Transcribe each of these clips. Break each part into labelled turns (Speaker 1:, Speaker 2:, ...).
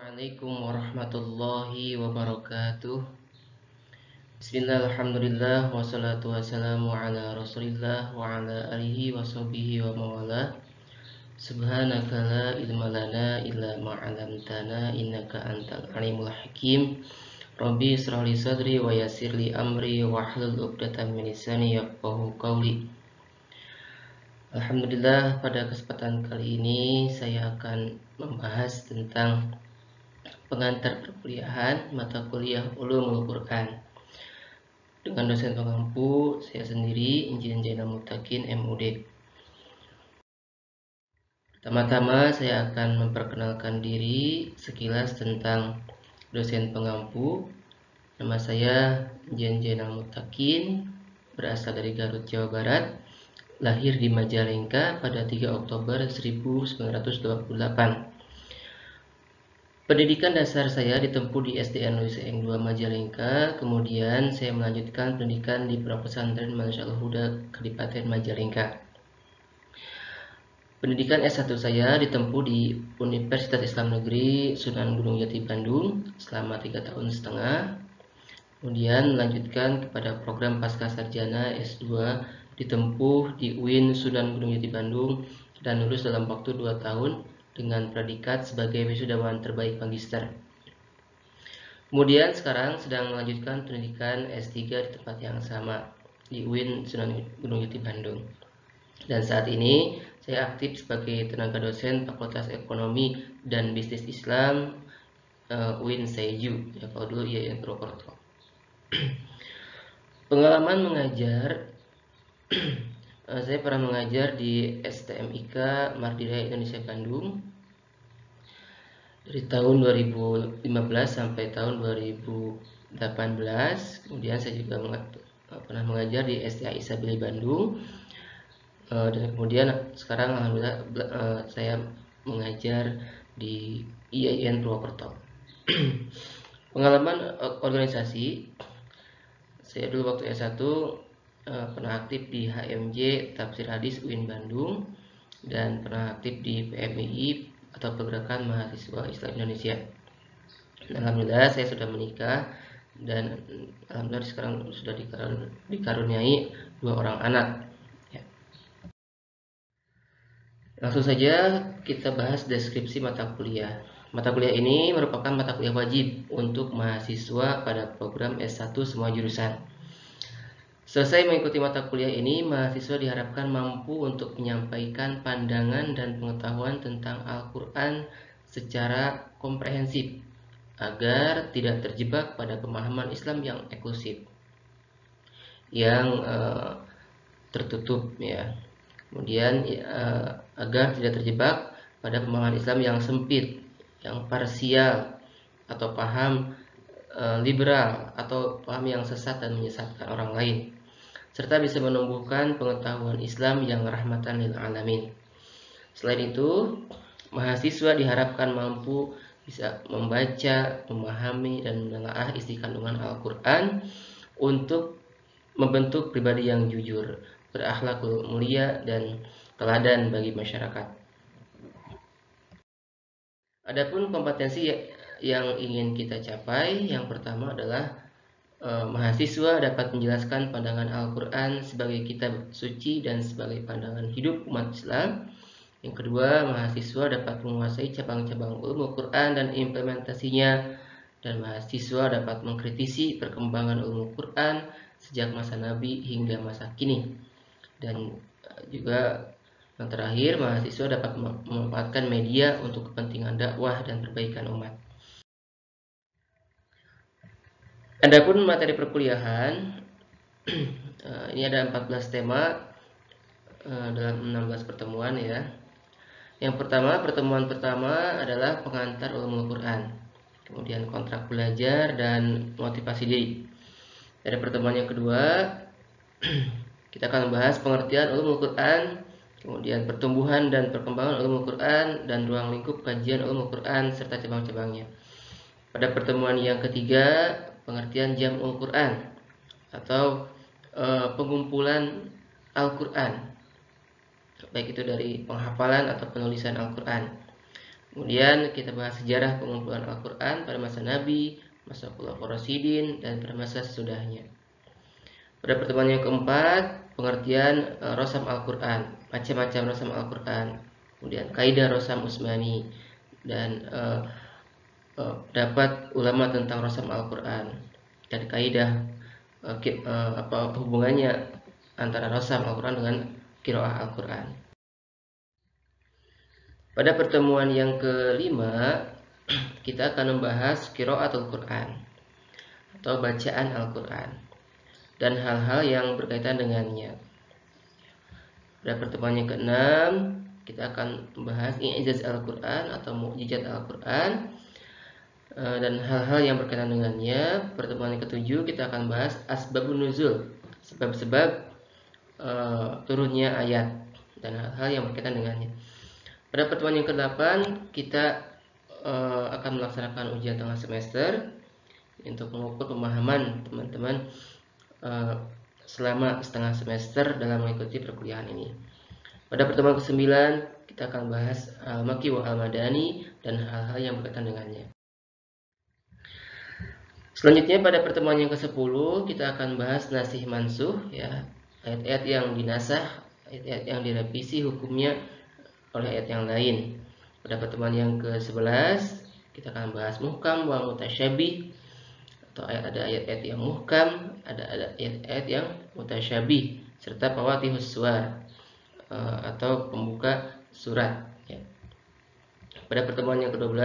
Speaker 1: Assalamualaikum warahmatullahi wabarakatuh. Bismillah, alhamdulillah, wassalatu wassalamu ala rasulillah wa ala alihi wa sahbihi wa mawala. Subhanaka la ilma lana illa ma'alamtana innaka antal alimul hakim. Rabbi israh li sadri wa yassir li amri wa hlul 'uqdatam min lisani yafqahu qawli. Alhamdulillah, pada kesempatan kali ini saya akan membahas tentang pengantar perkuliahan mata kuliah Ulumul Quran dengan dosen pengampu saya sendiri, Injinyur Zainal Muttaqin MUD. Pertama-tama saya akan memperkenalkan diri sekilas tentang dosen pengampu. Nama saya Injinyur Zainal Muttaqin, berasal dari Garut, Jawa Barat, lahir di Majalengka pada 3 Oktober 1928. Pendidikan dasar saya ditempuh di SDN Luis Eng 2 Majalengka, kemudian saya melanjutkan pendidikan di Pondok Pesantren Madrasatul Huda Kadipaten Majalengka. Pendidikan S1 saya ditempuh di Universitas Islam Negeri Sunan Gunung Jati Bandung selama 3,5 tahun. Kemudian melanjutkan kepada program Pascasarjana S2 ditempuh di UIN Sunan Gunung Jati Bandung dan lulus dalam waktu 2 tahun dengan predikat sebagai wisudawan terbaik magister. Kemudian sekarang sedang melanjutkan pendidikan S3 di tempat yang sama di UIN Sunan Gunung Jati Bandung. Dan saat ini saya aktif sebagai tenaga dosen Fakultas Ekonomi dan Bisnis Islam UIN Seju, ya kalau dulu IAIN Purwokerto. Pengalaman mengajar, saya pernah mengajar di STMIK Mardira Indonesia Bandung dari tahun 2015 sampai tahun 2018. Kemudian saya juga pernah mengajar di STA Isabili Bandung, dan kemudian sekarang alhamdulillah saya mengajar di IAIN Purwokerto. Pengalaman organisasi, saya dulu waktu S1 pernah aktif di HMJ Tafsir Hadis UIN Bandung dan pernah aktif di PMII atau Pergerakan Mahasiswa Islam Indonesia. Alhamdulillah saya sudah menikah dan alhamdulillah sekarang sudah dikaruniai 2 orang anak. Ya. Langsung saja kita bahas deskripsi mata kuliah. Mata kuliah ini merupakan mata kuliah wajib untuk mahasiswa pada program S1 semua jurusan. Selesai mengikuti mata kuliah ini, mahasiswa diharapkan mampu untuk menyampaikan pandangan dan pengetahuan tentang Al-Quran secara komprehensif agar tidak terjebak pada pemahaman Islam yang eksklusif, yang tertutup, ya. Kemudian agar tidak terjebak pada pemahaman Islam yang sempit, yang parsial, atau paham liberal, atau paham yang sesat dan menyesatkan orang lain, serta bisa menumbuhkan pengetahuan Islam yang rahmatan lil alamin. Selain itu, mahasiswa diharapkan mampu bisa membaca, memahami, dan menelaah isi kandungan Al-Quran untuk membentuk pribadi yang jujur, berakhlakul mulia, dan teladan bagi masyarakat. Adapun kompetensi yang ingin kita capai, yang pertama adalah mahasiswa dapat menjelaskan pandangan Al-Quran sebagai kitab suci dan sebagai pandangan hidup umat Islam. Yang kedua, mahasiswa dapat menguasai cabang-cabang ilmu Quran dan implementasinya, dan mahasiswa dapat mengkritisi perkembangan ilmu Quran sejak masa Nabi hingga masa kini. Dan juga yang terakhir, mahasiswa dapat memanfaatkan media untuk kepentingan dakwah dan perbaikan umat. Adapun materi perkuliahan, ini ada 14 tema dalam 16 pertemuan, ya. Yang pertama, pertemuan pertama adalah pengantar ulumul Quran, kemudian kontrak belajar dan motivasi diri. Pada pertemuan yang kedua, kita akan membahas pengertian ulumul Quran, kemudian pertumbuhan dan perkembangan ulumul Quran, dan ruang lingkup kajian ulumul Quran serta cabang-cabangnya. Pada pertemuan yang ketiga, pengertian jam'ul Quran atau pengumpulan Al-Quran, baik itu dari penghafalan atau penulisan Al-Quran. Kemudian kita bahas sejarah pengumpulan Al-Quran pada masa Nabi, masa Khulafaur Rasyidin, dan pada masa sesudahnya. Pada pertemuan yang keempat, pengertian rosam Al-Quran, macam-macam rosam Al-Quran, kemudian kaidah rosam Utsmani, dan pendapat ulama tentang rosam Al-Quran, dan kaidah apa hubungannya antara rosam Al-Quran dengan qiraah Al-Quran. Pada pertemuan yang kelima, kita akan membahas qiraatul Quran atau bacaan Al-Quran dan hal-hal yang berkaitan dengannya. Pada pertemuan yang keenam, kita akan membahas i'jaz Al-Quran atau mukjizat Al-Quran dan hal-hal yang berkaitan dengannya. Pertemuan yang ketujuh, kita akan bahas asbabun nuzul, sebab-sebab turunnya ayat dan hal-hal yang berkaitan dengannya. Pada pertemuan yang ke-8, kita akan melaksanakan ujian tengah semester untuk mengukur pemahaman teman-teman selama setengah semester dalam mengikuti perkuliahan ini. Pada pertemuan ke-9, kita akan bahas al-Makki wa al-Madani dan hal-hal yang berkaitan dengannya. Selanjutnya pada pertemuan yang ke-10, kita akan bahas nasih mansuh, ya, ayat-ayat yang dinasah, ayat-ayat yang direvisi hukumnya oleh ayat yang lain. Pada pertemuan yang ke-11, kita akan bahas muhkam wa mutasyabih, atau ada ayat-ayat yang muhkam, ada ayat-ayat yang mutasyabih, serta fawatihus suwar atau pembuka surat, ya. Pada pertemuan yang ke-12,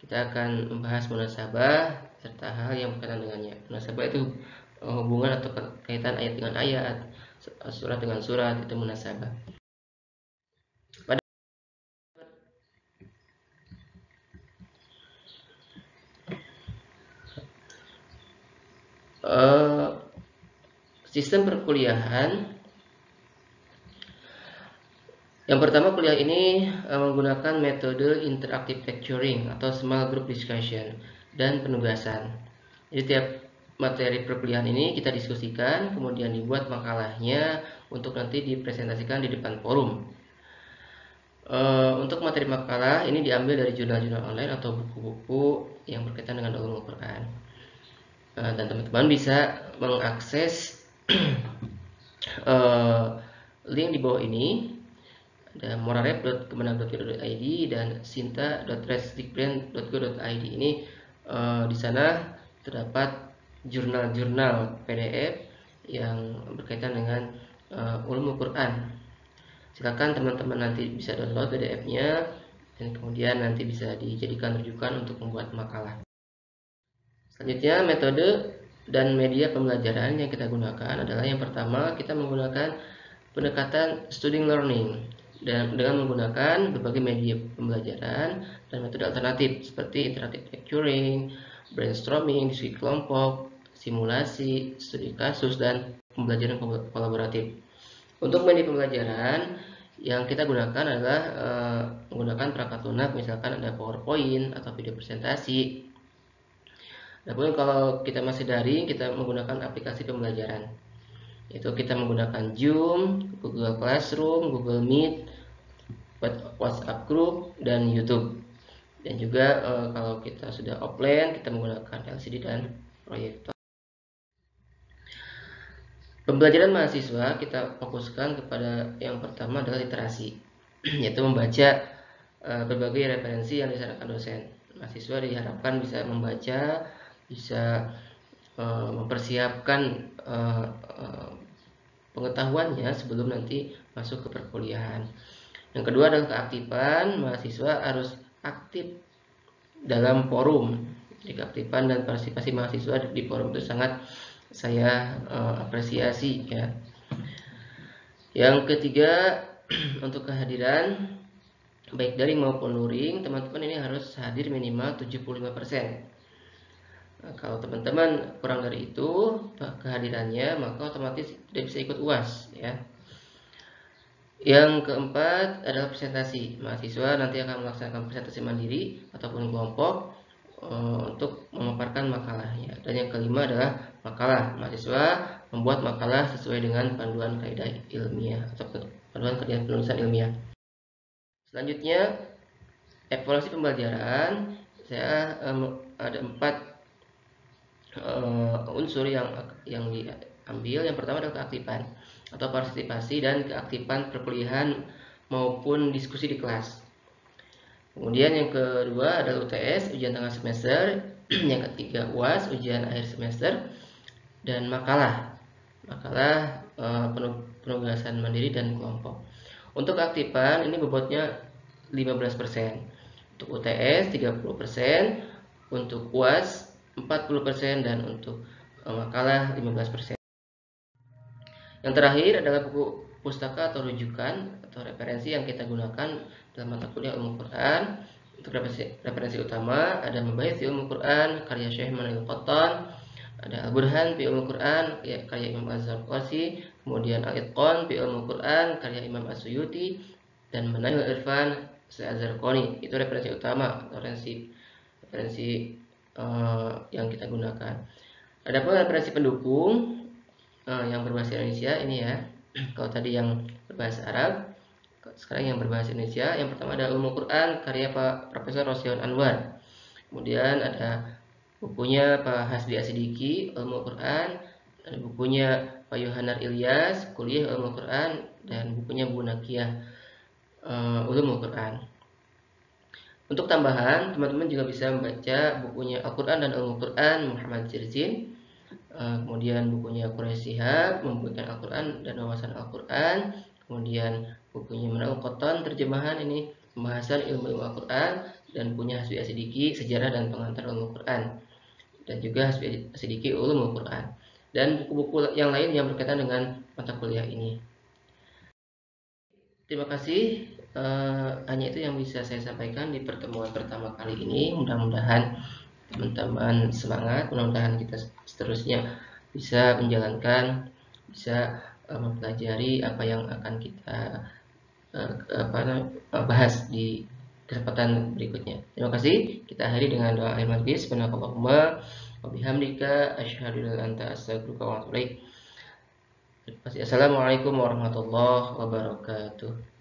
Speaker 1: kita akan membahas munasabah serta hal yang berkaitan dengannya. Munasabah itu hubungan atau kaitan ayat dengan ayat, surat dengan surat, itu munasabah. Sistem perkuliahan yang pertama, kuliah ini menggunakan metode interactive lecturing atau small group discussion dan penugasan. Jadi tiap materi perkuliahan ini kita diskusikan, kemudian dibuat makalahnya untuk nanti dipresentasikan di depan forum. Untuk materi makalah ini diambil dari jurnal-jurnal online atau buku-buku yang berkaitan dengan ulumul Quran. Dan teman-teman bisa mengakses link di bawah ini, ada morarep.kemenag.go.id dan sinta.resdikbrand.go.id. Ini di sana terdapat jurnal-jurnal PDF yang berkaitan dengan ulumul Quran. Silakan teman-teman nanti bisa download PDF-nya dan kemudian nanti bisa dijadikan rujukan untuk membuat makalah. Selanjutnya, metode dan media pembelajaran yang kita gunakan adalah yang pertama, kita menggunakan pendekatan student learning dan dengan menggunakan berbagai media pembelajaran dan metode alternatif seperti interactive lecturing, brainstorming, diskusi kelompok, simulasi, studi kasus, dan pembelajaran kolaboratif. Untuk media pembelajaran yang kita gunakan adalah menggunakan perangkat lunak, misalkan ada PowerPoint atau video presentasi. Namun kalau kita masih daring, kita menggunakan aplikasi pembelajaran. Itu kita menggunakan Zoom, Google Classroom, Google Meet, WhatsApp Group, dan YouTube. Dan juga kalau kita sudah offline, kita menggunakan LCD dan proyektor. Pembelajaran mahasiswa kita fokuskan kepada yang pertama adalah literasi, yaitu membaca berbagai referensi yang disarankan dosen. Mahasiswa diharapkan bisa membaca, bisa mempersiapkan pengetahuannya sebelum nanti masuk ke perkuliahan. Yang kedua adalah keaktifan. Mahasiswa harus aktif dalam forum. Jadi keaktifan dan partisipasi mahasiswa di forum itu sangat saya apresiasi, ya. Yang ketiga, untuk kehadiran baik daring maupun luring, teman-teman ini harus hadir minimal 75%. Nah, kalau teman-teman kurang dari itu kehadirannya, maka otomatis tidak bisa ikut UAS, ya. Yang keempat adalah presentasi. Mahasiswa nanti akan melaksanakan presentasi mandiri ataupun kelompok untuk memaparkan makalahnya. Dan yang kelima adalah makalah. Mahasiswa membuat makalah sesuai dengan panduan kaidah ilmiah atau panduan kaidah penulisan ilmiah. Selanjutnya, Evaluasi pembelajaran, saya ada 4 unsur yang diambil. Yang pertama adalah keaktifan atau partisipasi dan keaktifan perkuliahan maupun diskusi di kelas. Kemudian yang kedua adalah UTS, ujian tengah semester. Yang ketiga UAS, ujian akhir semester. Dan makalah penugasan mandiri dan kelompok. Untuk keaktifan ini bobotnya 15%, untuk UTS 30%, untuk UAS 40%, dan untuk makalah 15%. Yang terakhir adalah buku pustaka atau rujukan atau referensi yang kita gunakan dalam mata kuliah Ulumul Quran. Untuk referensi utama ada Mabahits fi Ulumul Quran karya Syekh Manil Qattan, ada Al-Burhan fi Ulumul Quran karya Imam Az-Zarqasi, kemudian Al-Itqan fi Ulumul Quran karya Imam As-Suyuti, dan Manahil Irfan Syekh Az-Zarqani. Itu referensi utama atau referensi yang kita gunakan. Adapun referensi pendukung yang berbahasa Indonesia ini ya. Kalau tadi yang berbahasa Arab, sekarang yang berbahasa Indonesia. Yang pertama ada Ulumul Quran karya Pak Profesor Rosyon Anwar. Kemudian ada bukunya Pak Hasbi Asidiki, Ulumul Quran. Ada bukunya Pak Yohanar Ilyas, Kuliah Ulumul Quran. Dan bukunya Bu Nakiyah, Ulumul Quran. Untuk tambahan, teman-teman juga bisa membaca bukunya Al-Quran dan Ulumul Quran Muhammad Zirzin. Kemudian bukunya Quraisy Shihab, Membuktikan Al-Quran dan Wawasan Al-Quran. Kemudian bukunya Manahil Qattan, terjemahan ini pembahasan ilmu Al-Quran. Dan punya Hasbi Asidiki, Sejarah dan Pengantar Ulumul Quran. Dan juga Hasbi Asidiki, Ulumul Quran. Dan buku-buku yang lain yang berkaitan dengan mata kuliah ini. Terima kasih. Hanya itu yang bisa saya sampaikan di pertemuan pertama kali ini. Mudah-mudahan teman-teman semangat, mudah-mudahan kita seterusnya bisa menjalankan, bisa mempelajari apa yang akan kita bahas di kesempatan berikutnya. Terima kasih. Kita akhiri dengan doa akhir majlis. Subhanakallahumma wa bihamdika asyhadu an la ilaha illa anta astaghfiruka wa atubu ilaik. Terima kasih. Assalamualaikum warahmatullahi wabarakatuh.